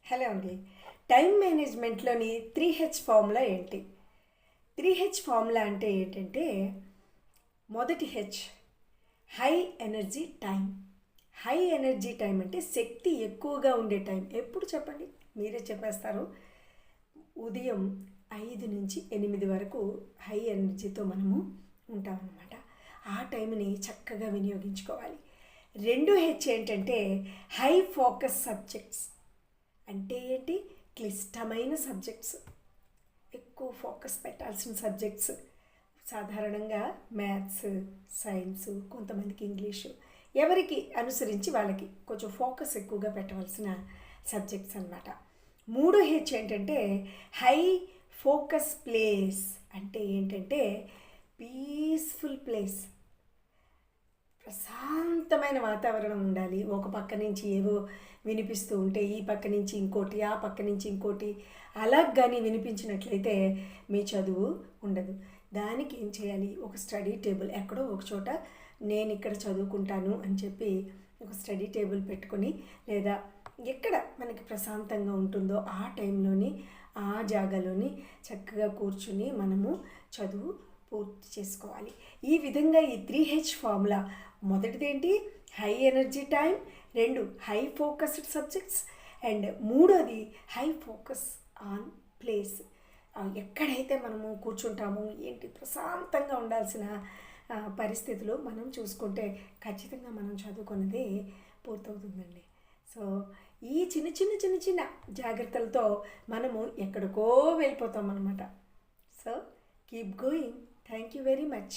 Hello అండి. Time మేనేజ్మెంట్లోని 3H formula ఏంటి? 3H formula అంటే ఏంటంటే, మొదటి H high energy time. High energy time అంటే శక్తి ఎక్కువగా ఉండే టైం. ఎప్పుడు చెప్పండి, మీరే చెప్పేస్తారు. ఉదయం 5 నుంచి 8 వరకు హై ఎనర్జీతో మనము ఉంటామన్నమాట. ఆ టైంని చక్కగా వినియోగించుకోవాలి. రెండో హెచ్ ఏంటంటే హై ఫోకస్ సబ్జెక్ట్స్. అంటే ఏంటి? క్లిష్టమైన సబ్జెక్ట్స్, ఎక్కువ ఫోకస్ పెట్టాల్సిన సబ్జెక్ట్స్. సాధారణంగా మ్యాథ్స్, సైన్స్, కొంతమందికి ఇంగ్లీషు, ఎవరికి అనుసరించి వాళ్ళకి కొంచెం ఫోకస్ ఎక్కువగా పెట్టవలసిన సబ్జెక్ట్స్ అన్నమాట. మూడో హెచ్ ఏంటంటే హై ఫోకస్ ప్లేస్. అంటే ఏంటంటే పీస్ఫుల్ ప్లేస్, ప్రశాంతమైన వాతావరణం ఉండాలి. ఒక పక్క నుంచి ఏవో వినిపిస్తూ ఉంటే ఈ పక్క నుంచి ఇంకోటి, ఆ పక్క నుంచి ఇంకోటి, అలా కానీ వినిపించినట్లయితే మీ చదువు ఉండదు. దానికి ఏం చేయాలి? ఒక స్టడీ టేబుల్ ఎక్కడో ఒక చోట, నేను ఇక్కడ చదువుకుంటాను అని చెప్పి ఒక స్టడీ టేబుల్ పెట్టుకొని, లేదా ఎక్కడ మనకి ప్రశాంతంగా ఉంటుందో ఆ టైంలోని ఆ జాగాలోని చక్కగా కూర్చుని మనము చదువు పూర్తి చేసుకోవాలి. ఈ విధంగా ఈ 3H ఫార్ములా, మొదటిదేంటి? హై ఎనర్జీ టైం, రెండు హై ఫోకస్డ్ సబ్జెక్ట్స్, అండ్ మూడోది హై ఫోకస్ ఆన్ ప్లేస్. ఎక్కడైతే మనము కూర్చుంటామో ఏంటి, ప్రశాంతంగా ఉండాల్సిన పరిస్థితులు మనం చూసుకుంటే ఖచ్చితంగా మనం చదువుకున్నది పూర్తవుతుందండి. సో ఈ చిన్న చిన్న చిన్న చిన్న జాగ్రత్తలతో మనము ఎక్కడికో వెళ్ళిపోతాం అన్నమాట. So keep going. Thank you very much.